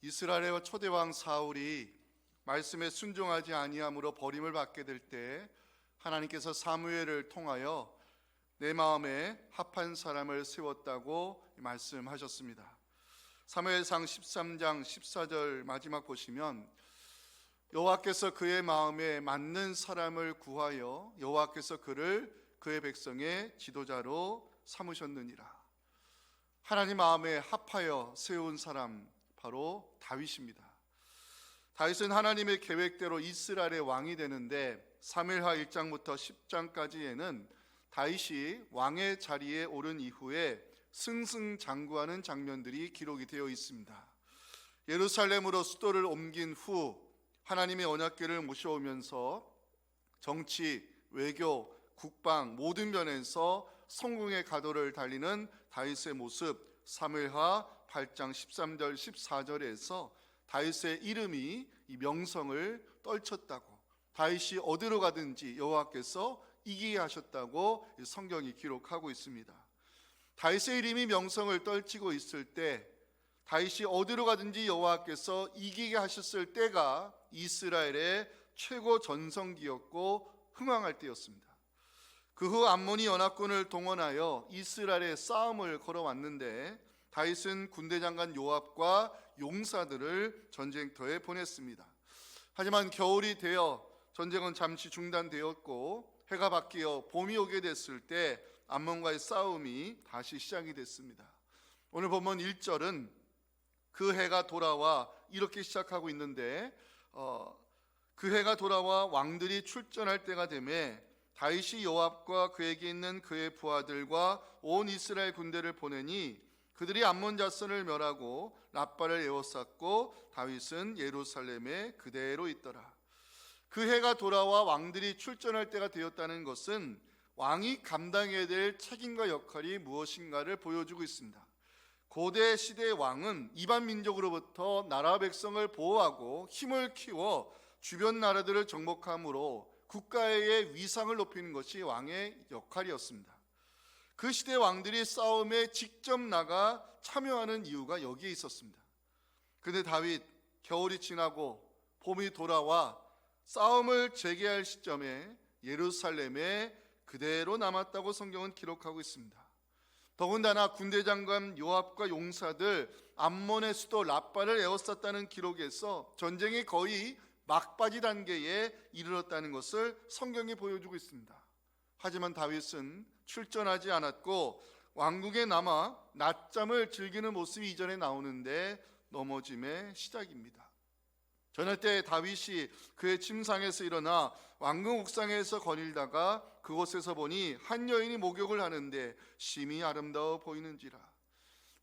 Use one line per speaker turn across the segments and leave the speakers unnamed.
이스라엘의 초대왕 사울이 말씀에 순종하지 아니함으로 버림을 받게 될 때 하나님께서 사무엘을 통하여 내 마음에 합한 사람을 세웠다고 말씀하셨습니다. 사무엘상 13장 14절 마지막 보시면 여호와께서 그의 마음에 맞는 사람을 구하여 여호와께서 그를 그의 백성의 지도자로 삼으셨느니라. 하나님 마음에 합하여 세운 사람 바로 다윗입니다. 다윗은 하나님의 계획대로 이스라엘의 왕이 되는데 사무엘하 1장부터 10장까지에는 다윗이 왕의 자리에 오른 이후에 승승장구하는 장면들이 기록이 되어 있습니다. 예루살렘으로 수도를 옮긴 후 하나님의 언약궤를 모셔오면서 정치, 외교, 국방 모든 면에서 성공의 가도를 달리는 다윗의 모습, 사무엘하 8장 13절 14절에서 다윗의 이름이 이 명성을 떨쳤다고, 다윗이 어디로 가든지 여호와께서 이기게 하셨다고 성경이 기록하고 있습니다. 다윗의 이름이 명성을 떨치고 있을 때, 다윗이 어디로 가든지 여호와께서 이기게 하셨을 때가 이스라엘의 최고 전성기였고 흥왕할 때였습니다. 그 후 암몬이 연합군을 동원하여 이스라엘의 싸움을 걸어왔는데 다윗은 군대장관 요압과 용사들을 전쟁터에 보냈습니다. 하지만 겨울이 되어 전쟁은 잠시 중단되었고 해가 바뀌어 봄이 오게 됐을 때 암몬과의 싸움이 다시 시작이 됐습니다. 오늘 본문 1절은 그 해가 돌아와 이렇게 시작하고 있는데 그 해가 돌아와 왕들이 출전할 때가 되매 다윗이 요압과 그에게 있는 그의 부하들과 온 이스라엘 군대를 보내니 그들이 암몬 자손을 멸하고 랍바를 에워쌌고 다윗은 예루살렘에 그대로 있더라. 그 해가 돌아와 왕들이 출전할 때가 되었다는 것은 왕이 감당해야 될 책임과 역할이 무엇인가를 보여주고 있습니다. 고대 시대의 왕은 이방 민족으로부터 나라 백성을 보호하고 힘을 키워 주변 나라들을 정복함으로 국가의 위상을 높이는 것이 왕의 역할이었습니다. 그 시대 왕들이 싸움에 직접 나가 참여하는 이유가 여기에 있었습니다. 그런데 다윗, 겨울이 지나고 봄이 돌아와 싸움을 재개할 시점에 예루살렘에 그대로 남았다고 성경은 기록하고 있습니다. 더군다나 군대장관 요압과 용사들 암몬의 수도 랍바를 에워쌌다는 기록에서 전쟁이 거의 막바지 단계에 이르렀다는 것을 성경이 보여주고 있습니다. 하지만 다윗은 출전하지 않았고 왕궁에 남아 낮잠을 즐기는 모습이 이전에 나오는데 넘어짐의 시작입니다. 저녁 때 다윗이 그의 침상에서 일어나 왕궁 옥상에서 거닐다가 그곳에서 보니 한 여인이 목욕을 하는데 심히 아름다워 보이는지라.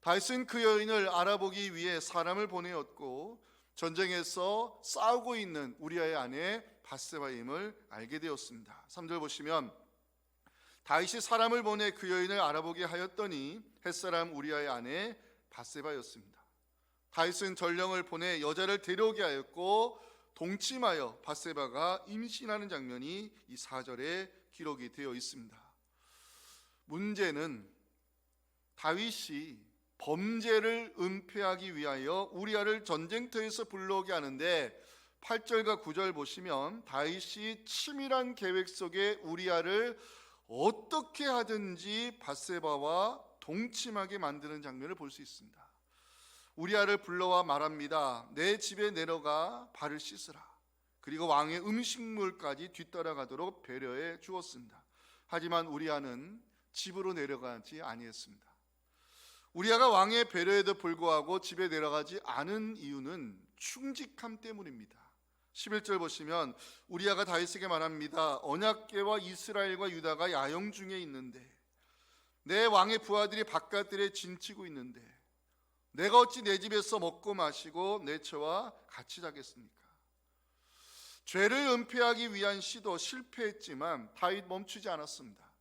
다윗은 그 여인을 알아보기 위해 사람을 보내었고 전쟁에서 싸우고 있는 우리아의 아내 밧세바임을 알게 되었습니다. 3절 보시면 다윗이 사람을 보내 그 여인을 알아보게 하였더니 햇사람 우리아의 아내 밧세바였습니다. 다윗은 전령을 보내 여자를 데려오게 하였고 동침하여 밧세바가 임신하는 장면이 이 4절에 기록이 되어 있습니다. 문제는 다윗이 범죄를 은폐하기 위하여 우리아를 전쟁터에서 불러오게 하는데 8절과 9절 보시면 다윗이 치밀한 계획 속에 우리아를 어떻게 하든지 밧세바와 동침하게 만드는 장면을 볼 수 있습니다. 우리아를 불러와 말합니다. 내 집에 내려가 발을 씻으라. 그리고 왕의 음식물까지 뒤따라가도록 배려해 주었습니다. 하지만 우리아는 집으로 내려가지 아니했습니다. 우리아가 왕의 배려에도 불구하고 집에 내려가지 않은 이유는 충직함 때문입니다. 11절 보시면 우리아가 다윗에게 말합니다. 언약궤와 이스라엘과 유다가 야영 중에 있는데 내 왕의 부하들이 바깥들에 진치고 있는데 내가 어찌 내 집에서 먹고 마시고 내 처와 같이 자겠습니까? 죄를 은폐하기 위한 시도 실패했지만 다윗 멈추지 않았습니다.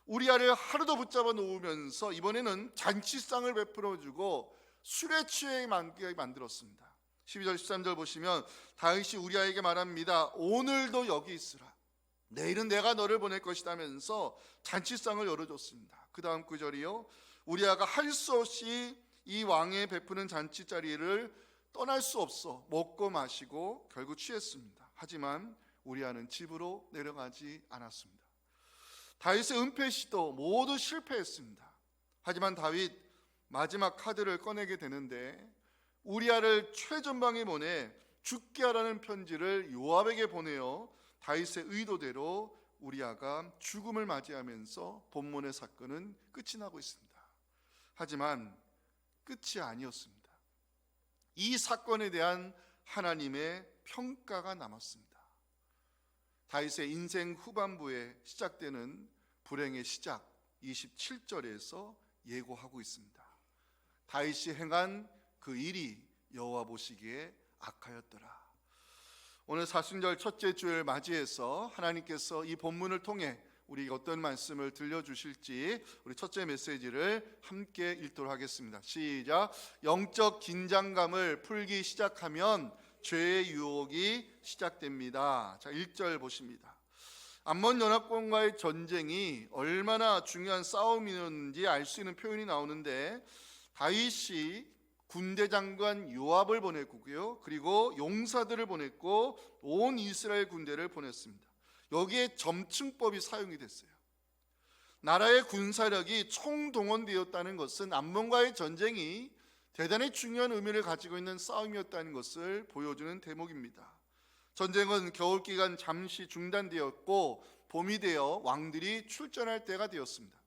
우리아를 하루도 붙잡아 놓으면서 이번에는 잔치상을 베풀어주고 술에 취해 만들었습니다. 12절 13절 보시면 다윗이 우리아에게 말합니다. 오늘도 여기 있으라. 내일은 내가 너를 보낼 것이다면서 잔치상을 열어줬습니다. 그 다음 구절이요, 우리아가 할 수 없이 이 왕의 베푸는 잔치 자리를 떠날 수 없어 먹고 마시고 결국 취했습니다. 하지만 우리아는 집으로 내려가지 않았습니다. 다윗의 은폐 시도 모두 실패했습니다. 하지만 다윗 마지막 카드를 꺼내게 되는데 우리아를 최전방에 보내 죽게 하라는 편지를 요압에게 보내어 다윗의 의도대로 우리아가 죽음을 맞이하면서 본문의 사건은 끝이 나고 있습니다. 하지만 끝이 아니었습니다. 이 사건에 대한 하나님의 평가가 남았습니다. 다윗의 인생 후반부에 시작되는 불행의 시작 27절에서 예고하고 있습니다. 다윗이 행한 그 일이 여호와 보시기에 악하였더라. 오늘 사순절 첫째 주를 맞이해서 하나님께서 이 본문을 통해 우리에게 어떤 말씀을 들려주실지 우리 첫째 메시지를 함께 읽도록 하겠습니다. 시작. 영적 긴장감을 풀기 시작하면 죄의 유혹이 시작됩니다. 자, 1절 보십니다. 암몬 연합군과의 전쟁이 얼마나 중요한 싸움이었는지 알 수 있는 표현이 나오는데 다윗이 군대 장관 요압을 보냈고요, 그리고 용사들을 보냈고 온 이스라엘 군대를 보냈습니다. 여기에 점층법이 사용이 됐어요. 나라의 군사력이 총동원되었다는 것은 암몬과의 전쟁이 대단히 중요한 의미를 가지고 있는 싸움이었다는 것을 보여주는 대목입니다. 전쟁은 겨울 기간 잠시 중단되었고 봄이 되어 왕들이 출전할 때가 되었습니다.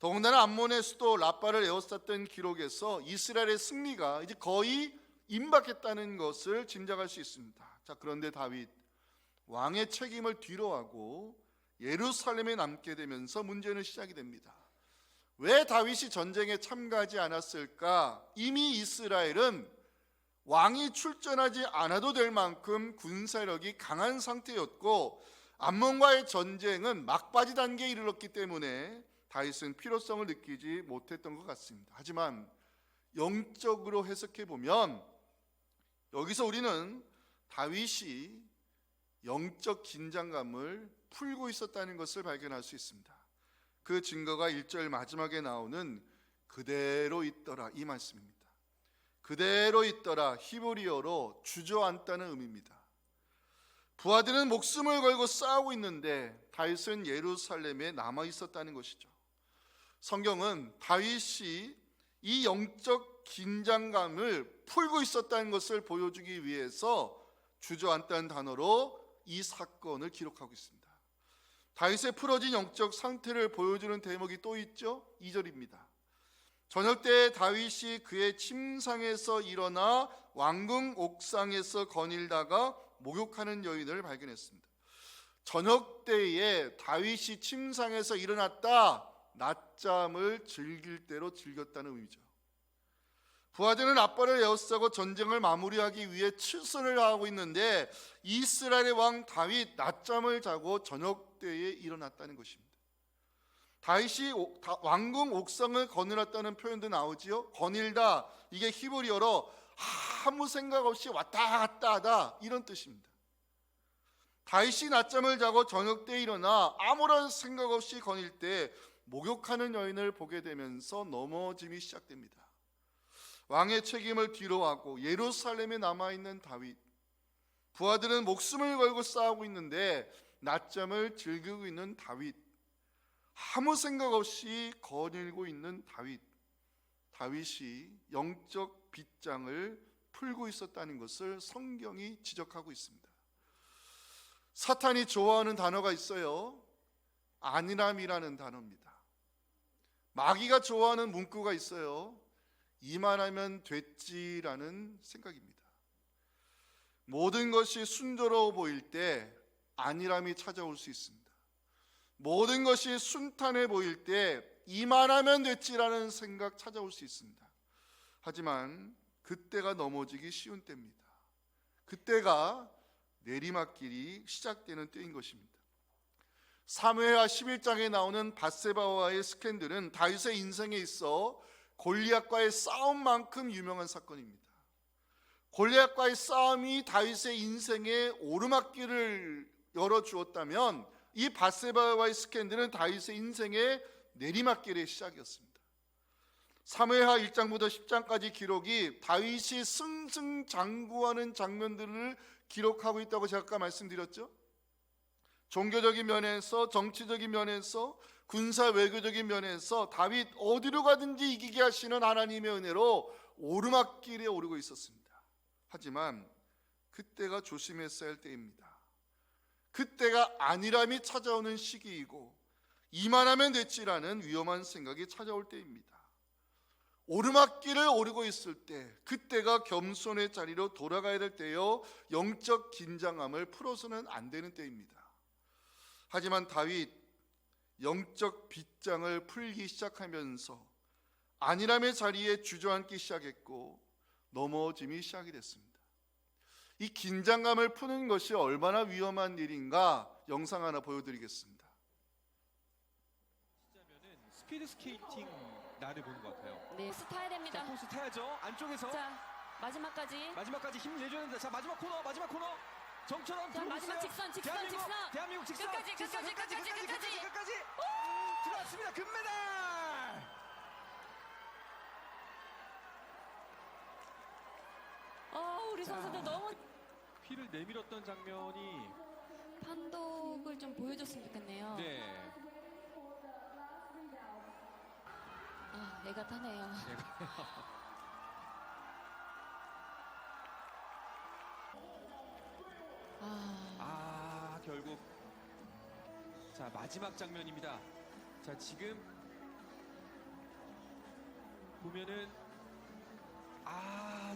더군다나 암몬의 수도 라빠를 에워쌌던 기록에서 이스라엘의 승리가 이제 거의 임박했다는 것을 짐작할 수 있습니다. 자, 그런데 다윗 왕의 책임을 뒤로하고 예루살렘에 남게 되면서 문제는 시작이 됩니다. 왜 다윗이 전쟁에 참가하지 않았을까? 이미 이스라엘은 왕이 출전하지 않아도 될 만큼 군사력이 강한 상태였고 암몬과의 전쟁은 막바지 단계에 이르렀기 때문에 다윗은 필요성을 느끼지 못했던 것 같습니다. 하지만 영적으로 해석해 보면 여기서 우리는 다윗이 영적 긴장감을 풀고 있었다는 것을 발견할 수 있습니다. 그 증거가 1절 마지막에 나오는 그대로 있더라 이 말씀입니다. 그대로 있더라 히브리어로 주저앉다는 의미입니다. 부하들은 목숨을 걸고 싸우고 있는데 다윗은 예루살렘에 남아 있었다는 것이죠. 성경은 다윗이 이 영적 긴장감을 풀고 있었다는 것을 보여주기 위해서 주저앉다는 단어로 이 사건을 기록하고 있습니다. 다윗의 풀어진 영적 상태를 보여주는 대목이 또 있죠. 2절입니다. 저녁 때 다윗이 그의 침상에서 일어나 왕궁 옥상에서 거닐다가 목욕하는 여인을 발견했습니다. 저녁 때에 다윗이 침상에서 일어났다, 낮잠을 즐길 대로 즐겼다는 의미죠. 부하들은 라빠를 에워싸고 전쟁을 마무리하기 위해 출선을 하고 있는데 이스라엘의 왕 다윗 낮잠을 자고 저녁 때에 일어났다는 것입니다. 다윗이 왕궁 옥상을 거닐었다는 표현도 나오지요. 거닐다, 이게 히브리어로 아무 생각 없이 왔다 갔다 하다 이런 뜻입니다. 다윗이 낮잠을 자고 저녁 때 일어나 아무런 생각 없이 거닐 때 목욕하는 여인을 보게 되면서 넘어짐이 시작됩니다. 왕의 책임을 뒤로하고 예루살렘에 남아있는 다윗, 부하들은 목숨을 걸고 싸우고 있는데 낮잠을 즐기고 있는 다윗, 아무 생각 없이 거닐고 있는 다윗, 다윗이 영적 빗장을 풀고 있었다는 것을 성경이 지적하고 있습니다. 사탄이 좋아하는 단어가 있어요. 안일함이라는 단어입니다. 마귀가 좋아하는 문구가 있어요. 이만하면 됐지라는 생각입니다. 모든 것이 순조로워 보일 때 안일함이 찾아올 수 있습니다. 모든 것이 순탄해 보일 때 이만하면 됐지라는 생각 찾아올 수 있습니다. 하지만 그때가 넘어지기 쉬운 때입니다. 그때가 내리막길이 시작되는 때인 것입니다. 사무엘하 11장에 나오는 밧세바와의 스캔들은 다윗의 인생에 있어 골리앗과의 싸움만큼 유명한 사건입니다. 골리앗과의 싸움이 다윗의 인생에 오르막길을 열어주었다면 이 밧세바와의 스캔들은 다윗의 인생의 내리막길의 시작이었습니다. 사무엘하 1장부터 10장까지 기록이 다윗이 승승장구하는 장면들을 기록하고 있다고 제가 아까 말씀드렸죠. 종교적인 면에서, 정치적인 면에서, 군사 외교적인 면에서 다윗 어디로 가든지 이기게 하시는 하나님의 은혜로 오르막길에 오르고 있었습니다. 하지만 그때가 조심했어야 할 때입니다. 그때가 안일함이 찾아오는 시기이고 이만하면 됐지라는 위험한 생각이 찾아올 때입니다. 오르막길을 오르고 있을 때, 그때가 겸손의 자리로 돌아가야 될 때요, 영적 긴장함을 풀어서는 안 되는 때입니다. 하지만 다윗 영적 빗장을 풀기 시작하면서 안일함의 자리에 주저앉기 시작했고 넘어짐이 시작이 됐습니다. 이 긴장감을 푸는 것이 얼마나 위험한 일인가 영상 하나 보여드리겠습니다.
시작하면은 스피드 스케이팅 날을 보는 것 같아요.
네, 코스 타야 됩니다.
자, 코스 타야죠. 안쪽에서
자, 마지막까지
힘 내줘야 된다. 자, 마지막 코너. 정처럼
자, 마지막 직선.
대한민국 직선.
끝까지.
들어왔습니다. 금메달.
우리 선수들 너무
피를 내밀었던 장면이
판독을 좀 보여줬으면 좋겠네요.
네.
애가 타네요.
결국 자, 마지막 장면입니다. 자, 지금 보면은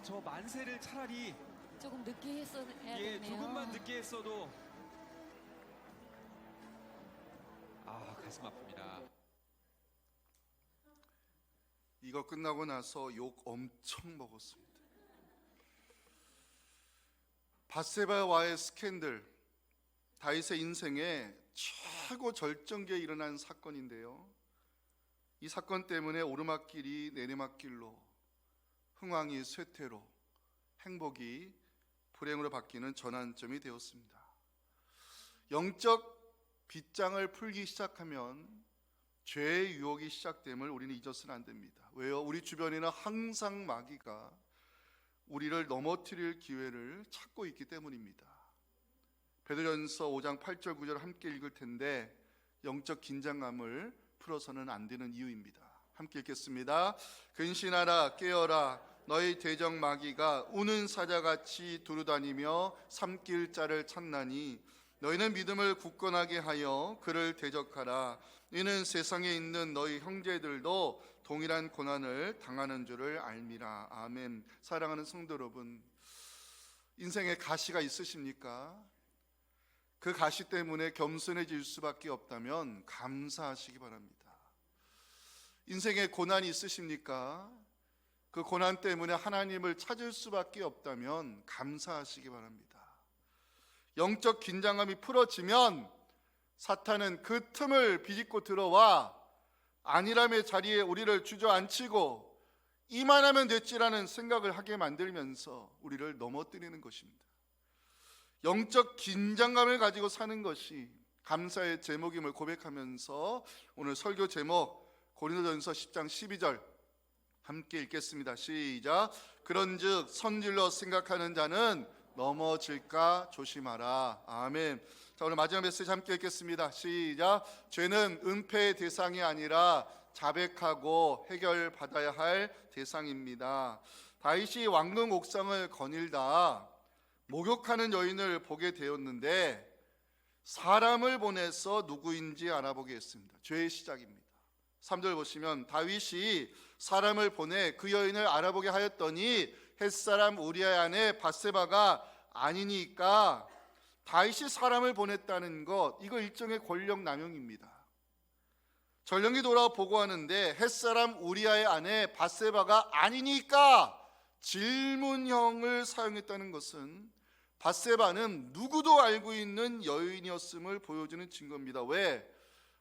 저 만세를 차라리
조금 늦게 했어야 됐네요.
조금만 늦게 했어도 가슴 아픕니다.
이거 끝나고 나서 욕 엄청 먹었습니다. 밧세바와의 스캔들, 다윗의 인생에 최고 절정기에 일어난 사건인데요, 이 사건 때문에 오르막길이 내리막길로, 흥왕이 쇠퇴로, 행복이 불행으로 바뀌는 전환점이 되었습니다. 영적 빗장을 풀기 시작하면 죄의 유혹이 시작됨을 우리는 잊어서는 안 됩니다. 왜요? 우리 주변에는 항상 마귀가 우리를 넘어뜨릴 기회를 찾고 있기 때문입니다. 베드로전서 5장 8절 9절 함께 읽을 텐데 영적 긴장감을 풀어서는 안 되는 이유입니다. 함께 읽겠습니다. 근신하라, 깨어라, 너희 대적 마귀가 우는 사자같이 두루다니며 삼킬 자를 찾나니 너희는 믿음을 굳건하게 하여 그를 대적하라. 이는 세상에 있는 너희 형제들도 동일한 고난을 당하는 줄을 알미라. 아멘. 사랑하는 성도 여러분, 인생에 가시가 있으십니까? 그 가시 때문에 겸손해질 수밖에 없다면 감사하시기 바랍니다. 인생에 고난이 있으십니까? 그 고난 때문에 하나님을 찾을 수밖에 없다면 감사하시기 바랍니다. 영적 긴장감이 풀어지면 사탄은 그 틈을 비집고 들어와 안일함의 자리에 우리를 주저앉히고 이만하면 됐지라는 생각을 하게 만들면서 우리를 넘어뜨리는 것입니다. 영적 긴장감을 가지고 사는 것이 감사의 제목임을 고백하면서 오늘 설교 제목 고린도전서 10장 12절 함께 읽겠습니다. 시작. 그런즉 선질러 생각하는 자는 넘어질까 조심하라. 아멘. 자, 오늘 마지막 메시지 함께 읽겠습니다. 시작. 죄는 은폐의 대상이 아니라 자백하고 해결받아야 할 대상입니다. 다윗이 왕궁 옥상을 거닐다 목욕하는 여인을 보게 되었는데 사람을 보내서 누구인지 알아보게 했습니다. 죄의 시작입니다. 3절 보시면 다윗이 사람을 보내 그 여인을 알아보게 하였더니 햇사람 우리아의 아내 밧세바가 아니니까. 다윗이 사람을 보냈다는 것, 이거 일종의 권력 남용입니다. 전령이 돌아와 보고하는데 햇사람 우리아의 아내 밧세바가 아니니까 질문형을 사용했다는 것은 밧세바는 누구도 알고 있는 여인이었음을 보여주는 증거입니다. 왜?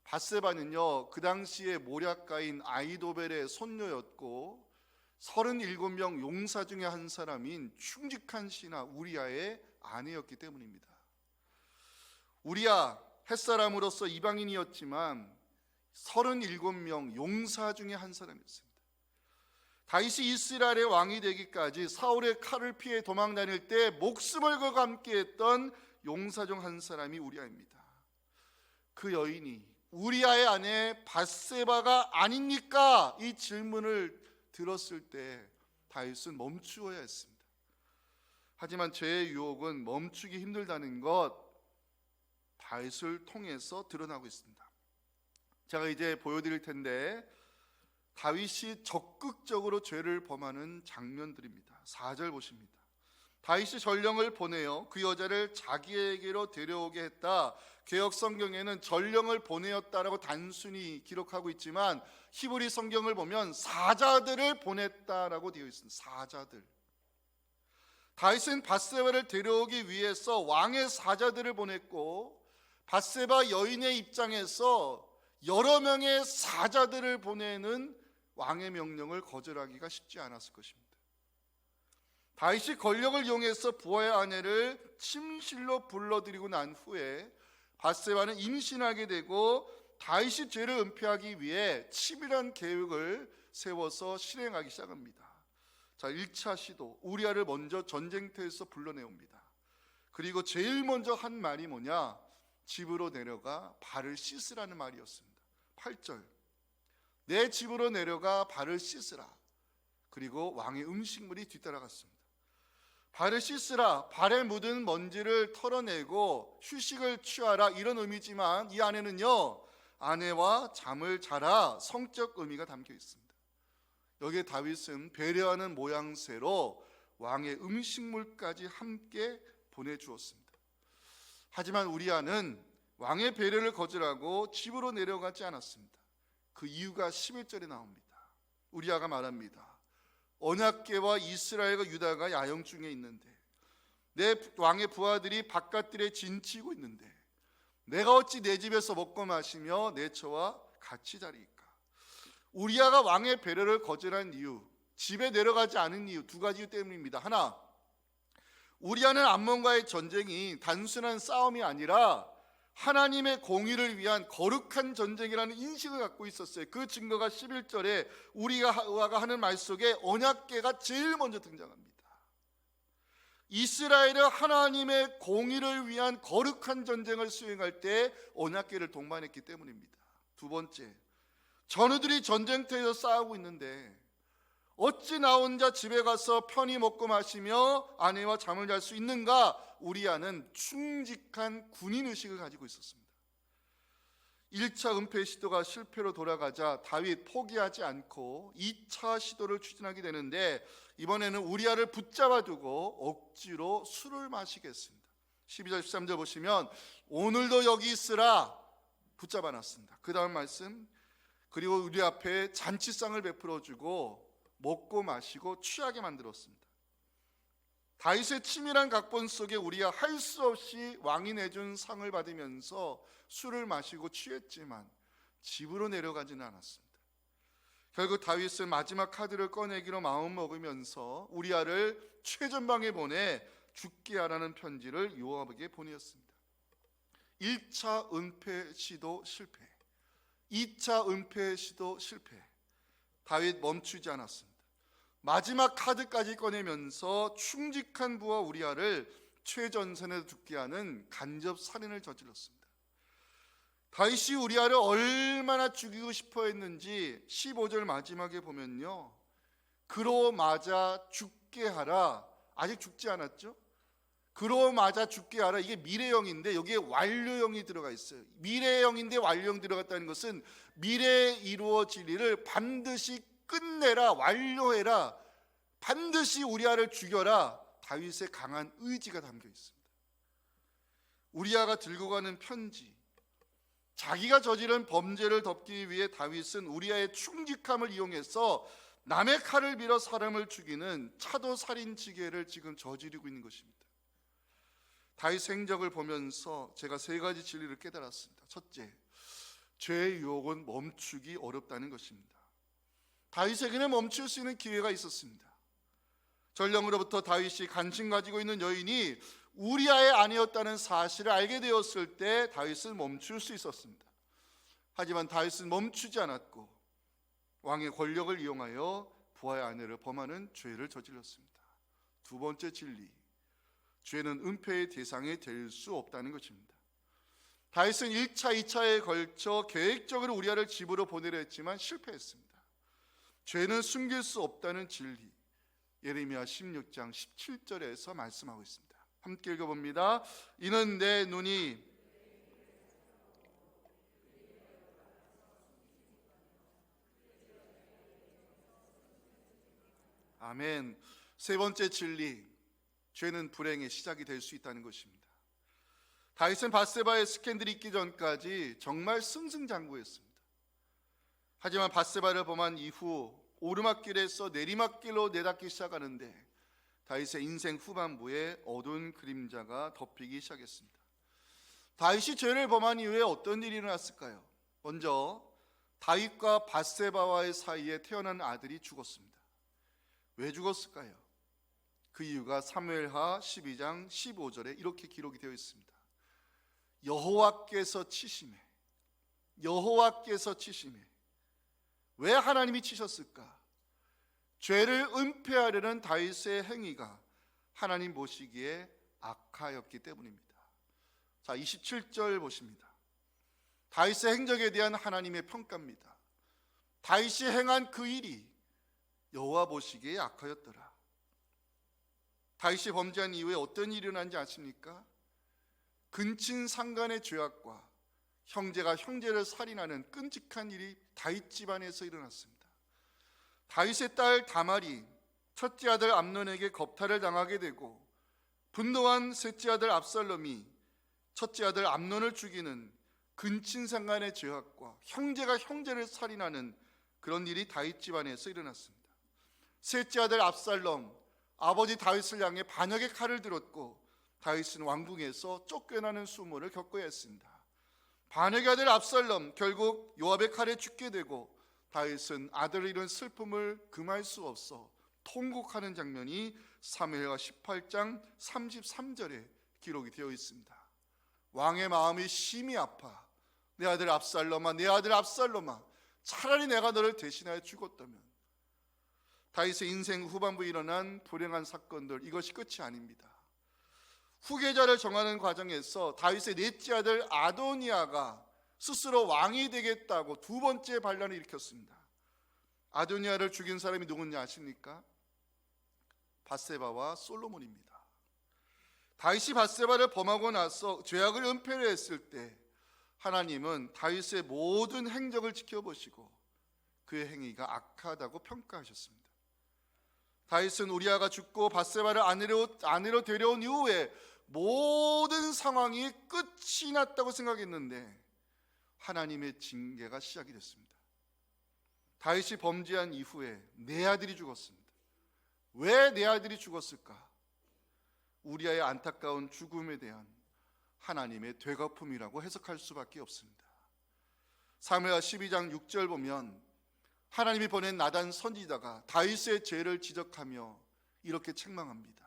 밧세바는요, 그 당시에 모략가인 아이도벨의 손녀였고 37명 용사 중에 한 사람인 충직한 신하 우리아의 아내였기 때문입니다. 우리아 햇사람으로서 이방인이었지만 37명 용사 중에 한 사람이었습니다. 다윗이 이스라엘의 왕이 되기까지 사울의 칼을 피해 도망 다닐 때 목숨을 걸고 함께했던 용사 중 한 사람이 우리아입니다. 그 여인이 우리아의 아내 밧세바가 아닙니까? 이 질문을 들었을 때 다윗은 멈추어야 했습니다. 하지만 죄의 유혹은 멈추기 힘들다는 것, 다윗을 통해서 드러나고 있습니다. 제가 이제 보여드릴 텐데 다윗이 적극적으로 죄를 범하는 장면들입니다. 4절 보십니다. 다윗이 전령을 보내어 그 여자를 자기에게로 데려오게 했다. 개역 성경에는 전령을 보내었다라고 단순히 기록하고 있지만 히브리 성경을 보면 사자들을 보냈다라고 되어 있습니다. 사자들. 다윗은 밧세바를 데려오기 위해서 왕의 사자들을 보냈고, 밧세바 여인의 입장에서 여러 명의 사자들을 보내는 왕의 명령을 거절하기가 쉽지 않았을 것입니다. 다윗이 권력을 이용해서 부하의 아내를 침실로 불러들이고 난 후에 밧세바는 임신하게 되고 다윗이 죄를 은폐하기 위해 치밀한 계획을 세워서 실행하기 시작합니다. 자, 1차 시도, 우리아를 먼저 전쟁터에서 불러내옵니다. 그리고 제일 먼저 한 말이 뭐냐? 집으로 내려가 발을 씻으라는 말이었습니다. 8절, 내 집으로 내려가 발을 씻으라. 그리고 왕의 음식물이 뒤따라갔습니다. 발을 씻으라, 발에 묻은 먼지를 털어내고 휴식을 취하라, 이런 의미지만 이 안에는요, 아내와 잠을 자라, 성적 의미가 담겨 있습니다. 여기에 다윗은 배려하는 모양새로 왕의 음식물까지 함께 보내주었습니다. 하지만 우리아는 왕의 배려를 거절하고 집으로 내려가지 않았습니다. 그 이유가 11절에 나옵니다. 우리아가 말합니다. 언약궤와 이스라엘과 유다가 야영 중에 있는데, 내 왕의 부하들이 바깥들에 진치고 있는데 내가 어찌 내 집에서 먹고 마시며 내 처와 같이 자리이까? 우리아가 왕의 배려를 거절한 이유, 집에 내려가지 않은 이유, 두 가지 이유 때문입니다. 하나, 우리아는 암몬과의 전쟁이 단순한 싸움이 아니라 하나님의 공의를 위한 거룩한 전쟁이라는 인식을 갖고 있었어요. 그 증거가 11절에 우리아가 하는 말 속에 언약궤가 제일 먼저 등장합니다. 이스라엘은 하나님의 공의를 위한 거룩한 전쟁을 수행할 때 언약궤를 동반했기 때문입니다. 두 번째, 전우들이 전쟁터에서 싸우고 있는데 어찌 나 혼자 집에 가서 편히 먹고 마시며 아내와 잠을 잘 수 있는가? 우리아는 충직한 군인의식을 가지고 있었습니다. 1차 은폐 시도가 실패로 돌아가자 다윗 포기하지 않고 2차 시도를 추진하게 되는데, 이번에는 우리아를 붙잡아두고 억지로 술을 마시게 했습니다. 12절 13절 보시면 오늘도 여기 있으라, 붙잡아놨습니다. 그 다음 말씀, 그리고 우리 앞에 잔치상을 베풀어주고 먹고 마시고 취하게 만들었습니다. 다윗의 치밀한 각본 속에 우리가 할 수 없이 왕이 내준 상을 받으면서 술을 마시고 취했지만 집으로 내려가지는 않았습니다. 결국 다윗은 마지막 카드를 꺼내기로 마음먹으면서 우리아를 최전방에 보내 죽게 하라는 편지를 요압에게 보내었습니다. 1차 은폐 시도 실패, 2차 은폐 시도 실패. 다윗 멈추지 않았습니다. 마지막 카드까지 꺼내면서 충직한 부하 우리아를 최전선에 죽게 하는 간접 살인을 저질렀습니다. 다윗이 우리아를 얼마나 죽이고 싶어 했는지 15절 마지막에 보면요, 그로 맞아 죽게 하라. 아직 죽지 않았죠? 그로 맞아 죽게 하라. 이게 미래형인데 여기에 완료형이 들어가 있어요. 미래형인데 완료형 들어갔다는 것은 미래에 이루어질 일을 반드시 끝내라, 완료해라, 반드시 우리아를 죽여라. 다윗의 강한 의지가 담겨 있습니다. 우리아가 들고 가는 편지, 자기가 저지른 범죄를 덮기 위해 다윗은 우리아의 충직함을 이용해서 남의 칼을 빌어 사람을 죽이는 차도 살인 지계를 지금 저지르고 있는 것입니다. 다윗의 행적을 보면서 제가 세 가지 진리를 깨달았습니다. 첫째, 죄의 유혹은 멈추기 어렵다는 것입니다. 다윗에게는 멈출 수 있는 기회가 있었습니다. 전령으로부터 다윗이 관심 가지고 있는 여인이 우리아의 아내였다는 사실을 알게 되었을 때 다윗은 멈출 수 있었습니다. 하지만 다윗은 멈추지 않았고 왕의 권력을 이용하여 부하의 아내를 범하는 죄를 저질렀습니다. 두 번째 진리, 죄는 은폐의 대상이 될 수 없다는 것입니다. 다윗은 1차, 2차에 걸쳐 계획적으로 우리아를 집으로 보내려 했지만 실패했습니다. 죄는 숨길 수 없다는 진리, 예레미야 16장 17절에서 말씀하고 있습니다. 함께 읽어봅니다. 이는 내 눈이 아멘. 세 번째 진리, 죄는 불행의 시작이 될 수 있다는 것입니다. 다윗은 밧세바의 스캔들이 있기 전까지 정말 승승장구했습니다. 하지만 밧세바를 범한 이후 오르막길에서 내리막길로 내닫기 시작하는데 다윗의 인생 후반부에 어두운 그림자가 덮이기 시작했습니다. 다윗이 죄를 범한 이후에 어떤 일이 일어났을까요? 먼저 다윗과 밧세바와의 사이에 태어난 아들이 죽었습니다. 왜 죽었을까요? 그 이유가 사무엘하 12장 15절에 이렇게 기록이 되어 있습니다. 여호와께서 치심해. 왜 하나님이 치셨을까? 죄를 은폐하려는 다윗의 행위가 하나님 보시기에 악하였기 때문입니다. 자, 27절 보십니다. 다윗의 행적에 대한 하나님의 평가입니다. 다윗이 행한 그 일이 여호와 보시기에 악하였더라. 다윗이 범죄한 이후에 어떤 일이 일어난지 아십니까? 근친상간의 죄악과 형제가 형제를 살인하는 끔찍한 일이 다윗 집안에서 일어났습니다. 다윗의 딸 다말이 첫째 아들 암논에게 겁탈을 당하게 되고 분노한 셋째 아들 압살롬이 첫째 아들 암논을 죽이는 근친상간의 죄악과 형제가 형제를 살인하는 그런 일이 다윗 집안에서 일어났습니다. 셋째 아들 압살롬, 아버지 다윗을 향해 반역의 칼을 들었고 다윗은 왕궁에서 쫓겨나는 수모를 겪어야 했습니다. 반역의 아들 압살롬, 결국 요압의 칼에 죽게 되고 다윗은 아들을 잃은 슬픔을 금할 수 없어 통곡하는 장면이 사무엘하 18장 33절에 기록이 되어 있습니다. 왕의 마음이 심히 아파 내 아들 압살롬아, 내 아들 압살롬아, 차라리 내가 너를 대신하여 죽었다면. 다윗의 인생 후반부에 일어난 불행한 사건들, 이것이 끝이 아닙니다. 후계자를 정하는 과정에서 다윗의 넷째 아들 아도니아가 스스로 왕이 되겠다고 두 번째 반란을 일으켰습니다. 아도니아를 죽인 사람이 누군지 아십니까? 밧세바와 솔로몬입니다. 다윗이 밧세바를 범하고 나서 죄악을 은폐를 했을 때 하나님은 다윗의 모든 행적을 지켜보시고 그의 행위가 악하다고 평가하셨습니다. 다윗은 우리아가 죽고 밧세바를 아내로 데려온 이후에 모든 상황이 끝이 났다고 생각했는데 하나님의 징계가 시작이 됐습니다. 다윗이 범죄한 이후에 네 아들이 죽었습니다. 왜 네 아들이 죽었을까? 우리아의 안타까운 죽음에 대한 하나님의 되갚음이라고 해석할 수밖에 없습니다. 사무엘하 12장 6절 보면 하나님이 보낸 나단 선지자가 다윗의 죄를 지적하며 이렇게 책망합니다.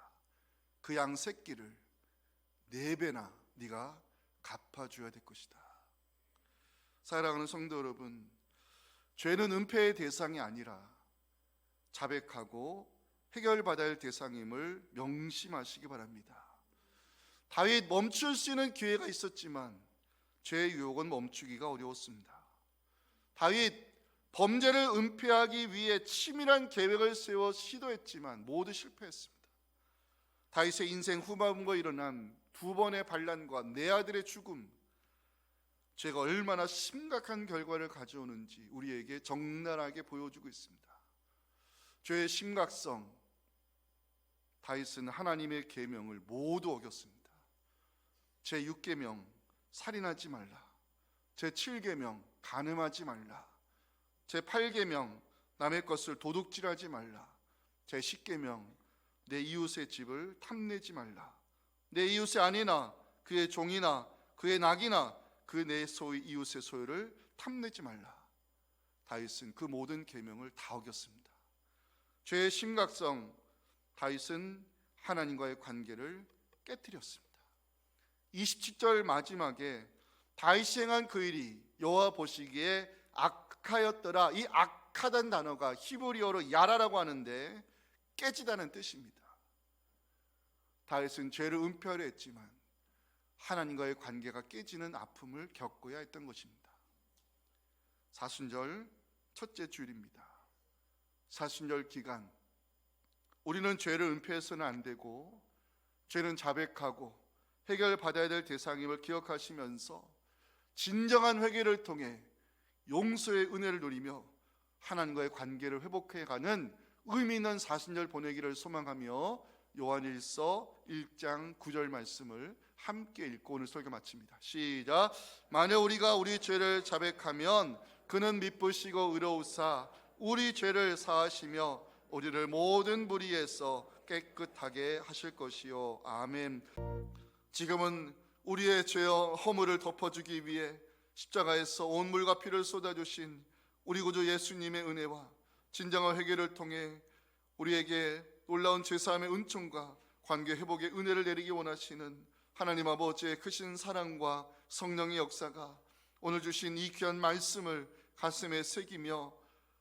그 양 새끼를 4배나 네가 갚아줘야 될 것이다. 사랑하는 성도 여러분, 죄는 은폐의 대상이 아니라 자백하고 해결받아야 할 대상임을 명심하시기 바랍니다. 다윗 멈출 수 있는 기회가 있었지만 죄의 유혹은 멈추기가 어려웠습니다. 다윗 범죄를 은폐하기 위해 치밀한 계획을 세워 시도했지만 모두 실패했습니다. 다윗의 인생 후반부에 일어난 두 번의 반란과 네 아들의 죽음, 죄가 얼마나 심각한 결과를 가져오는지 우리에게 적나라하게 보여주고 있습니다. 죄의 심각성, 다윗은 하나님의 계명을 모두 어겼습니다. 제6계명 살인하지 말라, 제7계명 간음하지 말라, 제8계명 남의 것을 도둑질하지 말라, 제10계명 내 이웃의 집을 탐내지 말라, 내 이웃의 아내나 그의 종이나 그의 낙이나 그 내 소유 이웃의 소유를 탐내지 말라. 다윗은 그 모든 계명을 다 어겼습니다. 죄의 심각성, 다윗은 하나님과의 관계를 깨뜨렸습니다. 27절 마지막에 다윗이 행한 그 일이 여호와 보시기에 악하였더라. 이 약하다는 단어가 히브리어로 야라라고 하는데 깨지다는 뜻입니다. 다윗은 죄를 은폐하려 했지만 하나님과의 관계가 깨지는 아픔을 겪어야 했던 것입니다. 사순절 첫째 주일입니다. 사순절 기간 우리는 죄를 은폐해서는 안 되고 죄는 자백하고 해결받아야 될 대상임을 기억하시면서 진정한 회개를 통해 용서의 은혜를 누리며 하나님과의 관계를 회복해가는 의미 있는 사순절 보내기를 소망하며 요한일서 1장 9절 말씀을 함께 읽고 오늘 설교 마칩니다. 시작. 만약 우리가 우리 죄를 자백하면 그는 미쁘시고 의로우사 우리 죄를 사하시며 우리를 모든 불의에서 깨끗하게 하실 것이요. 아멘. 지금은 우리의 죄와 허물을 덮어주기 위해 십자가에서 온 물과 피를 쏟아주신 우리 구주 예수님의 은혜와 진정한 회개를 통해 우리에게 놀라운 죄사함의 은총과 관계 회복의 은혜를 내리기 원하시는 하나님 아버지의 크신 사랑과 성령의 역사가 오늘 주신 이 귀한 말씀을 가슴에 새기며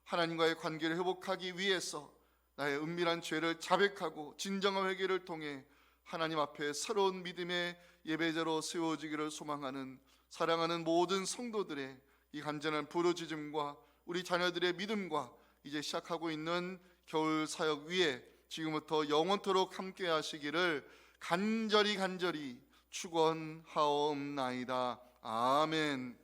하나님과의 관계를 회복하기 위해서 나의 은밀한 죄를 자백하고 진정한 회개를 통해 하나님 앞에 새로운 믿음의 예배자로 세워지기를 소망하는 사랑하는 모든 성도들의 이 간절한 부르짖음과 우리 자녀들의 믿음과 이제 시작하고 있는 겨울 사역 위에 지금부터 영원토록 함께 하시기를 간절히 축원하옵나이다. 아멘.